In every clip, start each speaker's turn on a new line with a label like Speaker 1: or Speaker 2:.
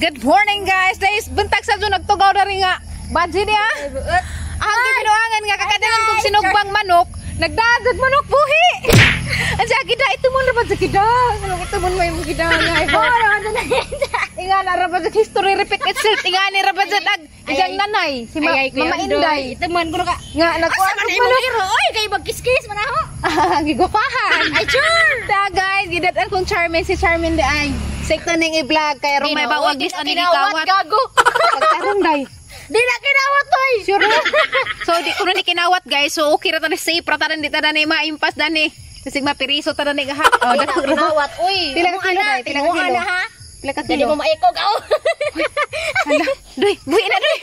Speaker 1: Good morning guys. Guys, buntag sa dyan nagtugaw na rin nga. Badzi niya. Ang gibinuangan nga kakadalan kong sinugbang manok. Nagdagat manok buhi. Ang sa kida, ito mo na ba sa kida? Ito mo na yung kida nga. Inga na rapat sa history repeat itself. Inga ni rapat sa tag. Igang nanay. Si Mama Inday.
Speaker 2: Ito man ko na ka.
Speaker 1: Nga, nagkuhan ko manok.
Speaker 2: Oy, kayo magkiskis man ako.
Speaker 1: Gigupahan.
Speaker 2: Ay, sure.
Speaker 1: Ta guys, gidatan kong Charmin. Si Charmin di ay. Sekta ning i-vlog. Kaya rumay ba wag gis ani gikawat.
Speaker 2: Gago.
Speaker 1: Pagtarong day.
Speaker 2: Di na kinawat to eh.
Speaker 1: Sure na. So di ko na ni kinawat guys. So okay ra ta ni safe ra ta di ta na ni maimpas dani. Kasi mapiriso ta na ni gaha. Oh,
Speaker 2: Di na kinawat. Uy,
Speaker 1: Pila ka kilo day? Pila ka kilo?
Speaker 2: ha?
Speaker 1: Pila ka
Speaker 2: Dili
Speaker 1: kilo?
Speaker 2: mo maikog ako.
Speaker 1: Hala, doy, buhi na doy.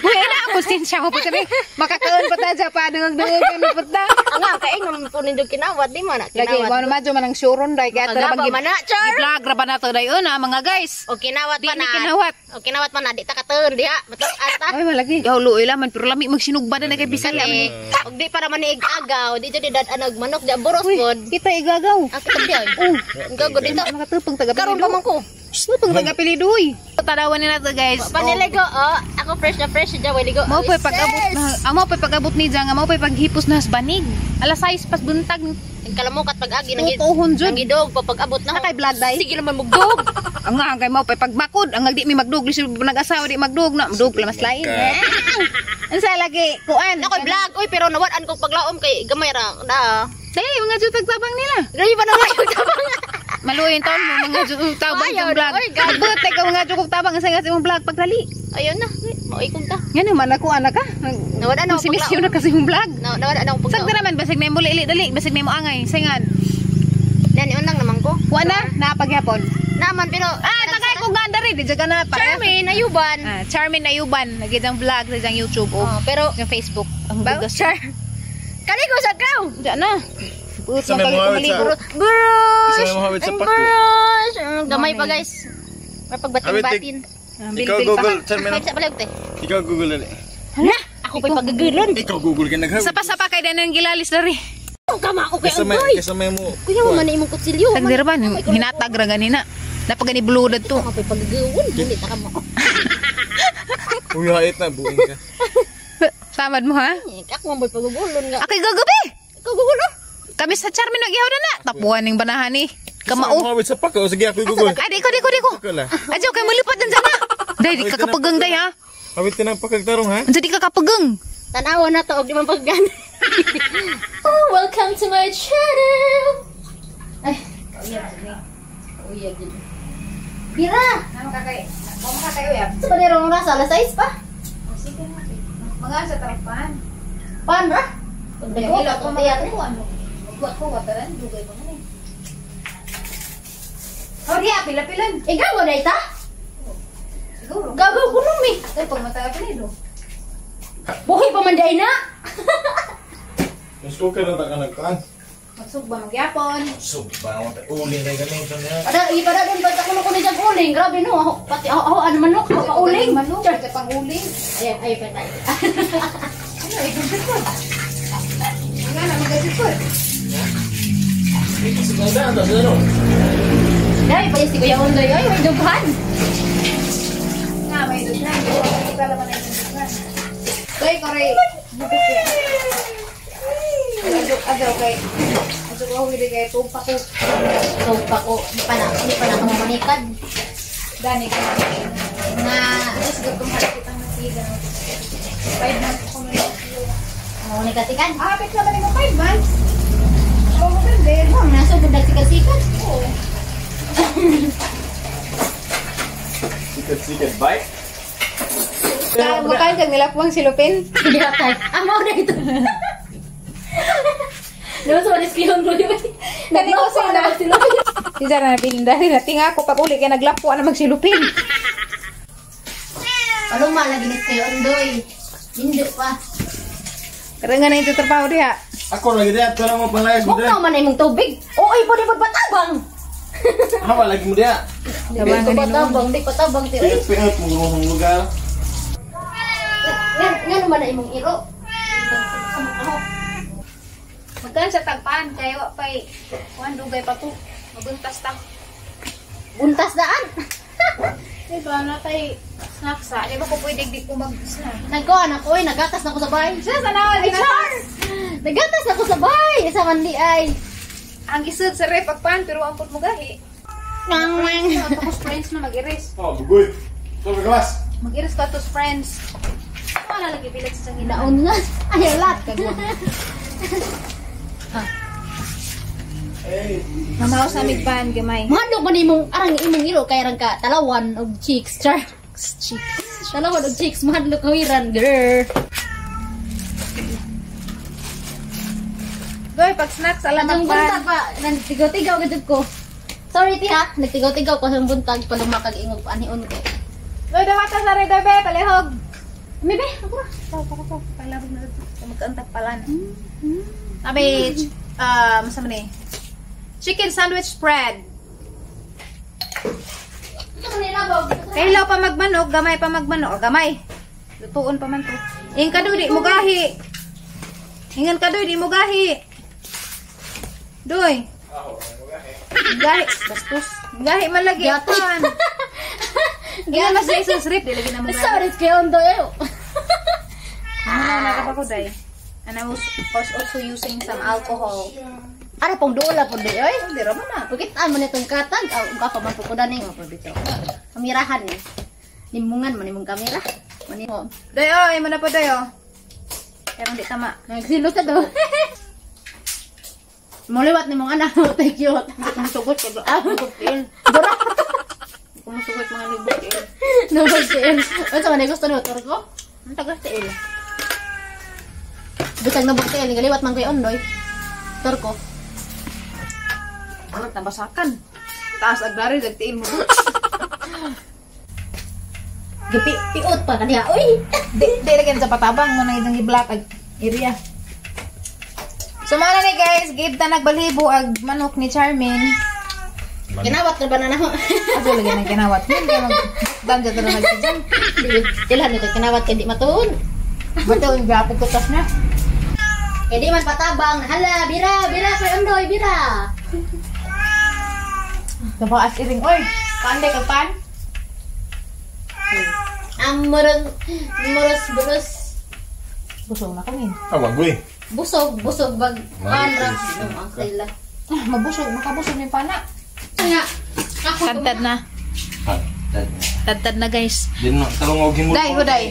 Speaker 1: Buhi na ako sinsya mo pa kami. Makakaon pa ta sa padung kami putta.
Speaker 2: Nga kay naman po nindog kinawat di man
Speaker 1: Lagi mo
Speaker 2: kinawat.
Speaker 1: na madyo manang suron day kaya tara
Speaker 2: Magaba man na, char.
Speaker 1: i-vlog ra ba na to day una mga guys.
Speaker 2: O kinawat
Speaker 1: Di
Speaker 2: pa
Speaker 1: ni
Speaker 2: na.
Speaker 1: kinawat.
Speaker 2: O kinawat pa na di ta kateun diha. Mato ata.
Speaker 1: Ay malagi. Gawlo ilaman pero lami magsinugba na kay Bisaya man ni.
Speaker 2: Og di para man igagaw, di jud dad anag manok di boros pod.
Speaker 1: Kita igagaw.
Speaker 2: Ako tabi ay. Gago dito.
Speaker 1: Nakatupang taga
Speaker 2: Karon pa man ko.
Speaker 1: Tupang taga Pilidoy. Tanawan nila to guys.
Speaker 2: Paniligo, ako fresh na fresh siya, waligo.
Speaker 1: Mao pay pag-abot na, amo pay pag-abot ni Jang, amo pay paghipos na banig. Alas 6 pas buntag.
Speaker 2: Kalamukat pag-agi
Speaker 1: Tutuhon jud.
Speaker 2: nagidog pag-abot na.
Speaker 1: Kay vlog day.
Speaker 2: Sige naman mugdog.
Speaker 1: Ang nga kay mao pay pagmakod, ang di mi magdug, li nag-asawa di magdug na, magdug pala mas lain. Unsa lagi kuan?
Speaker 2: Ako vlog, oy pero nawad ko paglaom kay gamay ra da.
Speaker 1: Dili mga jud tagtabang nila.
Speaker 2: Dili pa naman yung tabang.
Speaker 1: Maluoy taon mo mga jud tabang
Speaker 2: Ayaw,
Speaker 1: yung vlog.
Speaker 2: oy, gago.
Speaker 1: But kay mga jud tabang sa nga imong vlog pagdali.
Speaker 2: Ayun na, maikog ta.
Speaker 1: Ngano man ako anak ka?
Speaker 2: Nawad na
Speaker 1: Si misyon na kasi yung vlog.
Speaker 2: Nawad na ako
Speaker 1: Sagda
Speaker 2: paglaom.
Speaker 1: naman basig may muli dali, basig may mo angay. Singan.
Speaker 2: Yan yun lang naman ko.
Speaker 1: Wala na pagyapon.
Speaker 2: Naman pero
Speaker 1: Tagay ko ganda rin, di jaga na para.
Speaker 2: Charmin ayuban.
Speaker 1: Charmin Ayuban, nagidang vlog sa jang YouTube o
Speaker 2: Pero
Speaker 1: yung Facebook. Ang
Speaker 2: ba?
Speaker 1: bugas.
Speaker 2: Kaligo sa kraw.
Speaker 1: Diyan na. Puto
Speaker 3: Sa may mga
Speaker 1: maligo.
Speaker 2: Brush.
Speaker 3: Isa mo hawid sa pakyo.
Speaker 2: Brush. Gamay pa guys. Mapagbatin-batin.
Speaker 3: Ikaw Google, Charmin.
Speaker 2: Kahit sa palag te.
Speaker 3: Ikaw Google dali.
Speaker 2: Hala, ako pa'y pagagulon.
Speaker 3: Ikaw Google ka naghawid.
Speaker 1: Sapa-sapa kay danan gilalis dari.
Speaker 2: Ang kama ako kay
Speaker 3: Kesa may
Speaker 2: Anggoy.
Speaker 3: kesa may mo.
Speaker 2: Kuya mo man imong kutsilyo.
Speaker 1: Sagdir ba hinatag ra ganina. Napagani bludad to.
Speaker 2: Ako pa'y pagagulon. Hindi ta ka mo.
Speaker 3: Uy, hait na buing ka.
Speaker 1: Samad mo ha?
Speaker 2: Ako mo pagagulon nga.
Speaker 1: Akay gagabi.
Speaker 2: Ikaw gugulo.
Speaker 1: Kami sa Charmin nagyaw na. Tapuan ning banahan ni.
Speaker 3: Sa mo
Speaker 1: Kamao.
Speaker 3: hawid sa pakyo. Sige ako Google.
Speaker 1: Ay, di ko.
Speaker 3: Ikaw la.
Speaker 1: Adyo kay mulipad dan sana. Dai di ka kapagang day ha.
Speaker 3: Hawid ka ng pakagtarong ha.
Speaker 1: Ansa di ka kapagang.
Speaker 2: Tanawa na to og di man paggan. Oh, welcome to my channel. Ay, uyab din. Pira.
Speaker 1: Ano ka kay? Mo ka kayo ya.
Speaker 2: Sa paderong rasa alas 6 pa.
Speaker 1: Mga sa tarapan.
Speaker 2: Pan ra?
Speaker 1: Dahil ako ano. Buat ko wataran dugay pa man. Oh, dia pila-pilan.
Speaker 2: Ikaw mo na ita?
Speaker 1: Siguro.
Speaker 2: Gagaw ko nung mi.
Speaker 1: Ay, pag matagal pilido.
Speaker 2: Buhay pa man day na.
Speaker 3: Mas okay na ta ka nagkaan.
Speaker 1: Magsugba magyapon.
Speaker 3: Sub, ba mo ta uling na ganito na.
Speaker 2: Ipada din ba ako ko ni jag uling. Grabe no. Ako pati ako ano manok ako pa uling.
Speaker 1: Manok, sa pang uling.
Speaker 2: Ay pa tayo.
Speaker 1: Ano, igugit ko. Nga na, magasit ko.
Speaker 3: Ito sa ganda ta zero.
Speaker 2: Dai pa si Kuya Ondoy. Ay, may dughan.
Speaker 1: Nga, may dugnan. Kita naman na yung dugnan. Kay, kore. Bukit yan. Agaw kay. Adyo ko huli kay tumpa ko.
Speaker 2: So pa ko di pa na ako manikad.
Speaker 1: Dani ka na.
Speaker 2: Na
Speaker 1: Tapos gagawin ka kitang nasiga. 5 months ko na lang.
Speaker 2: ako nikatikan.
Speaker 1: Apit naman yung 5 months. Oo, maganda.
Speaker 2: Oh, nasa budak sikat-sikat.
Speaker 1: Oo.
Speaker 3: Sikat bike.
Speaker 1: Makain kang nila puwang silupin.
Speaker 2: Hindi ako tayo. Mau na ito. Naman sa maniskihon ko yun.
Speaker 1: Dali ko sila. Isa na napindahin. Natinga ako pag uli kaya naglapo na magsilupin.
Speaker 2: Ano man lagi ni Kuya Ondoy. Hindi pa.
Speaker 1: Karangan na ito trabaho diha.
Speaker 3: Ako lagi dia to mo palayas mo dia.
Speaker 2: Buknaw man na imong tubig. Oo, ay pwede magpatabang.
Speaker 3: Hawa lagi mo dia.
Speaker 2: Hindi ko patabang, hindi patabang.
Speaker 3: Piat mo ngomong lugar.
Speaker 2: Nga naman na imong iro.
Speaker 1: Magkaan sa tagpaan kayo pay kuan dugay pa to. Mabuntas ta.
Speaker 2: Buntas daan.
Speaker 1: ba natay snacks ha? Di ba ko pwede di ko mag-snack?
Speaker 2: Nagkuhan ako eh, nagatas na ako sa bahay.
Speaker 1: Siya sa nawa
Speaker 2: Ay, char! Nagatas na ako sa bahay. Isa man di ay.
Speaker 1: Ang isod sa ref pagpan pero ang put mo gahi.
Speaker 2: Nang
Speaker 1: Tapos friends na mag-iris.
Speaker 3: Oh, bugoy. Ito ka kelas.
Speaker 1: Mag-iris ka tos friends. Wala lagi pilit sa sangina.
Speaker 2: naon nga. Ay, alat.
Speaker 3: Eh,
Speaker 1: Mamaw sa migpan gamay.
Speaker 2: Mahadlok man imong arang imong iro kay rang ka talawan og chicks. Char. Chicks. Talawan og chicks mahadlok kawiran, girl.
Speaker 1: Goy, pag snacks alam
Speaker 2: Ang buntag
Speaker 1: magpan.
Speaker 2: pa, nagtigaw-tigaw gud ko. Sorry ti ha, nagtigaw-tigaw ko sa buntag pa lumakag ingog paanion ko.
Speaker 1: Goy, dawata sa red be, palihog.
Speaker 2: Mibe, ako ra.
Speaker 1: Taw, palabog na dito. Magkaantak pala na. Sabi, masama ni. Chicken sandwich spread.
Speaker 2: Ito kanila ba?
Speaker 1: Kailaw pa magmanok, gamay pa magmanok. O, gamay. Lutuon pa man to. Ingan ka doy, di mo gahi. Ingan ka doy, di mo gahi. Doy. Gahi. Bastos. Gahi man lagi.
Speaker 2: Gati.
Speaker 1: Atan. Ingan mas sa isang srip, di lagi na mo gahi.
Speaker 2: Sorry, kay ondo yo.
Speaker 1: Ano na ka pa ko, day? And I was also using some alcohol.
Speaker 2: Ara pong dola po di oy.
Speaker 1: Hindi raman na.
Speaker 2: Bakit man itong katag? Aw, baka man po ni. Kamerahan ni. Limungan man imong kamera. Mani mo.
Speaker 1: Day, oh, imo na po, day, oh. Pero hindi tama.
Speaker 2: Nagsilo ka do. Muliwat ni mong anak mo, thank you.
Speaker 1: Kumusugot ko.
Speaker 2: Bukil. Dura.
Speaker 1: Kumusugot mga libot.
Speaker 2: No, bukil. Ano sa manay gusto ni motor ko?
Speaker 1: Ang tagas sa ilo.
Speaker 2: Butang na bukil. Galiwat man ko yung ondoy. Motor ko.
Speaker 1: Ano, tabasakan. Taas aglari, dagtiin mo.
Speaker 2: Gapi, piot pa kaniya. Uy!
Speaker 1: Di lagi sa patabang mo na itong i-black area. So mana ni guys, give ta nagbalibo ag manok ni Charmin.
Speaker 2: Kinawat na ba na ako?
Speaker 1: Aso lagi nang kinawat. Hindi ka magdanja ta na nagsidyan.
Speaker 2: Ilhan nito, kinawat kaya di matuon.
Speaker 1: Bato yung gapo kutas na.
Speaker 2: Kaya di man patabang. Hala, bira, bira, kay ondoy, bira.
Speaker 1: Nabaas iring, oy. Paanday ka pan?
Speaker 2: Buros.
Speaker 1: Busog na kami.
Speaker 3: ah, bugoy.
Speaker 2: Busog bag. Anra. Ang kaila.
Speaker 1: Ah, mabusog, makabusog ni pana.
Speaker 2: Nga. Ako.
Speaker 1: Tantad na. Tantad na guys.
Speaker 3: Di na, talong mo.
Speaker 1: Day, huday.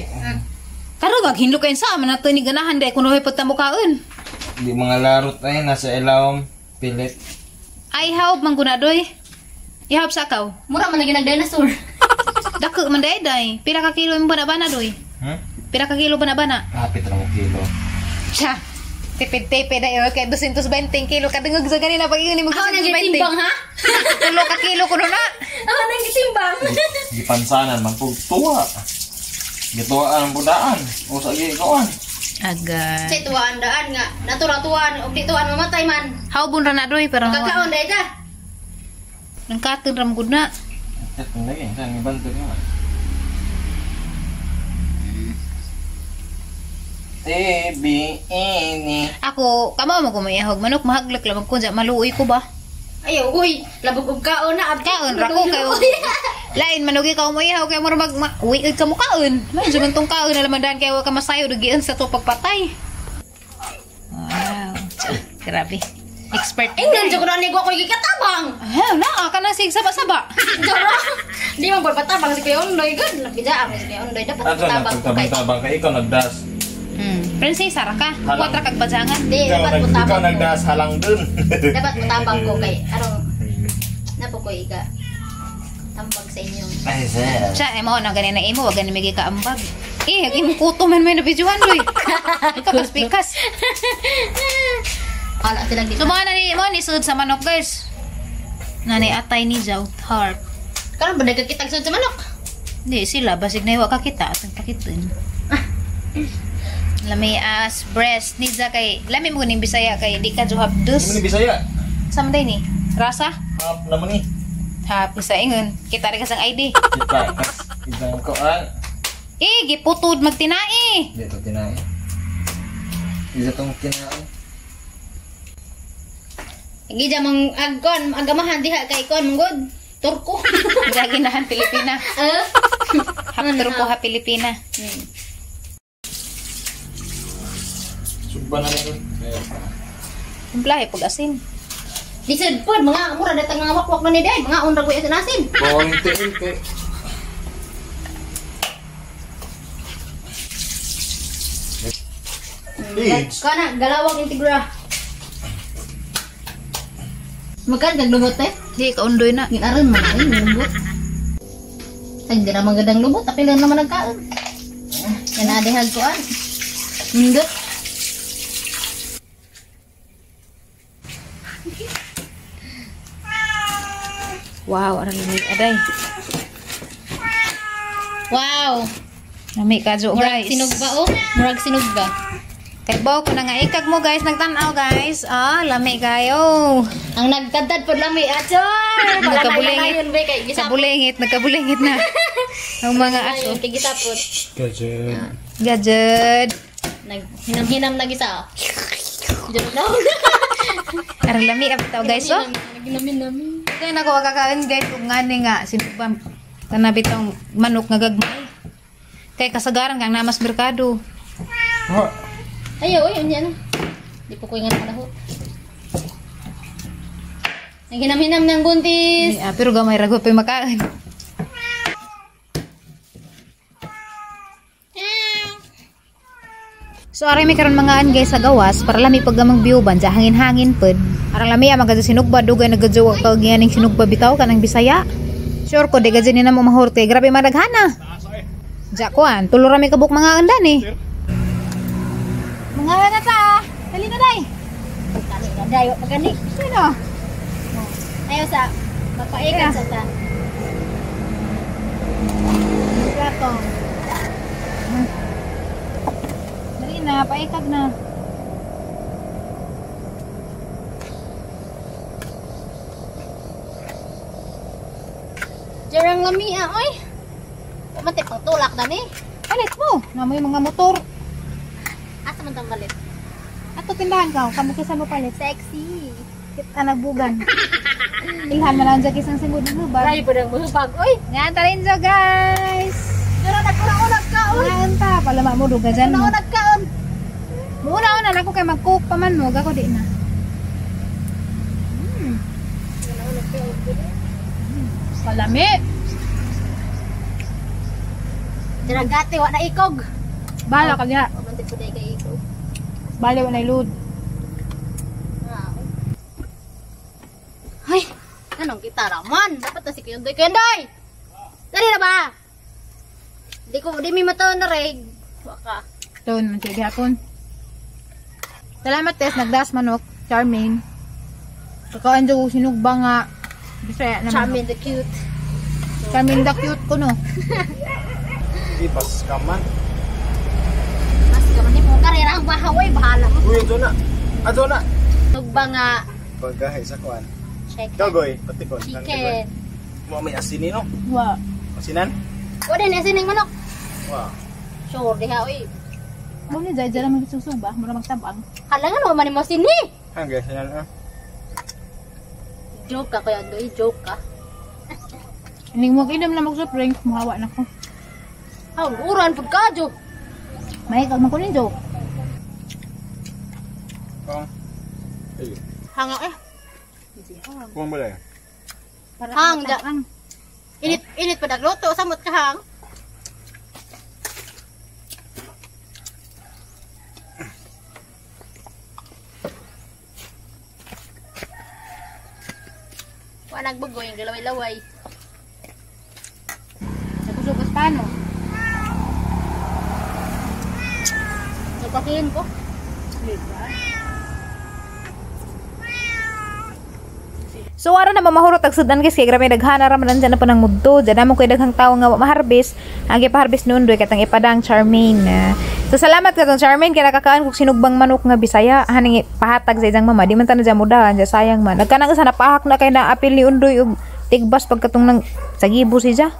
Speaker 1: Karog ag hinlo kayo sa aman na to ni ganahan day kuno hipot ta mukaon.
Speaker 3: Di mga larot ay nasa ilawom. Pilit.
Speaker 1: Ay hawb man guna doy. Ihawb sa kaw.
Speaker 2: Mura man lagi nag-dinosaur.
Speaker 1: Dako man day day. Pila ka kilo mo bana doy? Pila ka kilo bana?
Speaker 3: Kapit na mo kilo.
Speaker 1: Siya. Tipid-tipid na yun. Kaya 220 kilo. Kadungog sa ganina pag yun mo
Speaker 2: Ako nang gitimbang ha?
Speaker 1: Tulo ka kilo ko na.
Speaker 2: Ako nang gitimbang.
Speaker 3: Di pansanan, magpugtuwa. Gituwaan ang budaan. O sa gikawan.
Speaker 1: Agad.
Speaker 2: Say tuwaan daan nga. Natura-tuwaan. O di tuwaan mamatay man.
Speaker 1: Haubon ra na doy. Pero
Speaker 2: Kakaon dahil ka.
Speaker 1: nang katun ram gud na.
Speaker 3: Ito lagi, saan ibanto naman. T-B-N-E.
Speaker 1: Ako, kamo mo kumayahog. Manok mahaglak lang. Kunja, maluoy ko ba?
Speaker 2: Ayaw, uy. Labog og kaon na.
Speaker 1: Kaon, rako kayo. Lain, manugi ka umayahog. Kaya mo uwi ka mo kaon. Medyo man tong kaon. Alamandahan kaya ka masayo. Dugian sa to pagpatay. Wow. Grabe. Expert.
Speaker 2: Ingnan dyan ko na nigo ko ikatabang.
Speaker 1: Na, ka na sig saba-saba.
Speaker 2: Dara. Di man patabang si Kuya Ondoy. Good. Nagpijaan si Kuya Ondoy. Dapat
Speaker 3: Ato na,
Speaker 2: patabang ko kay.
Speaker 3: pagtabang-tabang ka, ikaw nagdas.
Speaker 1: Prinsesa ra ka.
Speaker 3: Halang.
Speaker 1: Kuwatra kag badyangan.
Speaker 2: Di, dapat
Speaker 3: Ikaw
Speaker 2: patabang ko.
Speaker 3: nagdas halang dun.
Speaker 2: Dapat patabang ko kay. Arong. Napo ko ika. Tambag sa inyo.
Speaker 3: Ay, sir.
Speaker 1: Siya, mo na ganin na imo, wag ganin magi ka ambag. Imo kuto man may nabidyohan doy. Ikaw paspikas.
Speaker 2: Wala silang dito.
Speaker 1: So mga ni sud sa manok guys. Nani atay ni Jaw heart.
Speaker 2: Karon ba nagkakitag sa manok?
Speaker 1: Di sila basig na iwa ka kita atong pakiton. Lami as breast ni za kay lami mo ning Bisaya kay di ka juhap
Speaker 3: Ano
Speaker 1: dus.
Speaker 3: ni Bisaya?
Speaker 1: Samday ni. Rasa?
Speaker 3: Hap naman ni.
Speaker 1: Ha, bisa ingon. Kita rin kasang ID.
Speaker 3: Kita, isang koan.
Speaker 1: Giputod magtinai.
Speaker 3: Dito tinain. Isa tong tinain.
Speaker 2: Gija mang agkon, agamahan diha kay kon mong god. Turko.
Speaker 1: Gaginahan Pilipina. hapter ko ha Pilipina.
Speaker 3: Suba na rin.
Speaker 1: Kumplahe pag asin.
Speaker 2: Di sad pod mga mura datang mga wakwak na ni day, mga unra ko asin asin.
Speaker 3: Bawang tiin kay. Please.
Speaker 2: Kana galawang integra. Makan kag lubot eh.
Speaker 1: Di ka undoy na.
Speaker 2: Ginaran man ay lubot. Ay di na magandang lubot tapi lang naman nagkaon. Yan adehag ko an. Nindot.
Speaker 1: Wow, aray ni aday.
Speaker 2: Wow.
Speaker 1: Nami ka jo
Speaker 2: Murag
Speaker 1: guys.
Speaker 2: sinog ba oh? Murag sinog ba?
Speaker 1: Kay baw ko na nga ikag mo guys, nagtan-aw guys. Ah, lami kayo.
Speaker 2: Ang nagkadad pod lami aso.
Speaker 1: Nagkabulingit. Nagkabulingit na. Ang mga aso.
Speaker 2: Ayun, tigitapot.
Speaker 3: Gadget.
Speaker 1: Gadget.
Speaker 2: Naghinam-hinam na gisa. Diyan na.
Speaker 1: Aray lami abitaw guys oh.
Speaker 2: Naghinam-hinam.
Speaker 1: Kaya nako kakain guys ug ngani nga sinubam. Kana bitong manok nga gagmay. Kay kasagaran kang namas merkado.
Speaker 3: Ha.
Speaker 2: Ayaw, ayaw niya na. Di po ko yung panahon. Naghinam-hinam ng buntis.
Speaker 1: Pero gamay rago pa makain. So aray mi karon mga an guys sa gawas para lami pag gamang biuban sa hangin-hangin pod. Aral lami mga sinugba dugay nagajowa kag yaning sinugba bitaw kanang Bisaya. Sure ko de gadyo ni na mo mahorte grabe madaghana. Ja kuan tulo rami kabuk mga andan eh. Mga na ta. Dali na day.
Speaker 2: Kani na dayo pagani.
Speaker 1: Sino?
Speaker 2: Ayaw sa mapaikan sa ta.
Speaker 1: Plato. Dali na, paikag na.
Speaker 2: Jarang lamia, oy. Mati pang tulak na ni.
Speaker 1: Palit mo. Namoy mga motor.
Speaker 2: Asa man tang balit?
Speaker 1: Ato tindahan ka. Kamu kisa mo palit.
Speaker 2: Sexy.
Speaker 1: Kita nagbugan. Ilhan man ang jakis ang singod mo ba?
Speaker 2: Ay, padang mahupag. Oy,
Speaker 1: Nga tarin siya guys.
Speaker 2: dira na kulang ka, oy.
Speaker 1: Ngayon ta. Palama mo duga dyan mo.
Speaker 2: Nagkaon.
Speaker 1: Muna-una na ako kay mag-cook pa man mo. Gako di na. Palami.
Speaker 2: Dira gati wa na ikog.
Speaker 1: Bala ka diha.
Speaker 2: Pamantik ko dai kay ikog.
Speaker 1: Bali wa na load.
Speaker 2: Ay, anong gitara man? Dapat na si Kuyandoy. Kuyandoy! Dali na ba? Di mi mataon na reg. Waka.
Speaker 1: Doon, sige hapon. Salamat Tess, nagdas manok, Charmaine. Kakain daw sinugba nga. Bisaya naman.
Speaker 2: Charmin the cute.
Speaker 1: Charmaine the cute ko no.
Speaker 3: Ipas kaman.
Speaker 2: Mas ka ni mo karera ang bahaway bahala mo.
Speaker 3: Uy, ito na. Ato na.
Speaker 2: Tugba nga
Speaker 3: Paggahe sa kuan.
Speaker 2: check.
Speaker 3: Gagoy, patikon.
Speaker 2: Chicken.
Speaker 3: Mo may asinin no?
Speaker 1: Wa.
Speaker 3: Asinan?
Speaker 2: Wala na sining manok.
Speaker 3: Wow.
Speaker 2: Sure diha oy.
Speaker 1: Mo ni jay jara magsusuba, mura magtabang.
Speaker 2: Halangan mo man mo sini.
Speaker 3: Hanggang sinan ah.
Speaker 2: Joke ka Kuyandoy, joke ka.
Speaker 1: Ining mo kidam na mag-spring, muhawa na ko.
Speaker 2: Ang uran pud ka jo.
Speaker 1: May kag man ko nin joke.
Speaker 3: Kung. Ay,
Speaker 2: Hanga eh.
Speaker 3: kung balay.
Speaker 2: Hang da. Init pa dagluto samot ka hang. Wa nagbugoy ang galaway-laway.
Speaker 1: Nagsusugas paano?
Speaker 2: Nagpakihin ko.
Speaker 1: So ara na mamahurot ang sudan guys kay grabe daghana ra man dyan na panang mudto. Diyan namo koy daghang tawo nga ma-harvest. Ang ipa-harvest noon doy katang ipadang Charmaine. So salamat katong Charmaine kay nakakaan kog sinugbang manok nga Bisaya haning pahatag sa ijang mama. Di man ta na dyan mudahan, dyan sayang man. Nagkanang sa napahak na kay na apil ni Undoy og tigbas pagkatong nang sagibo siya.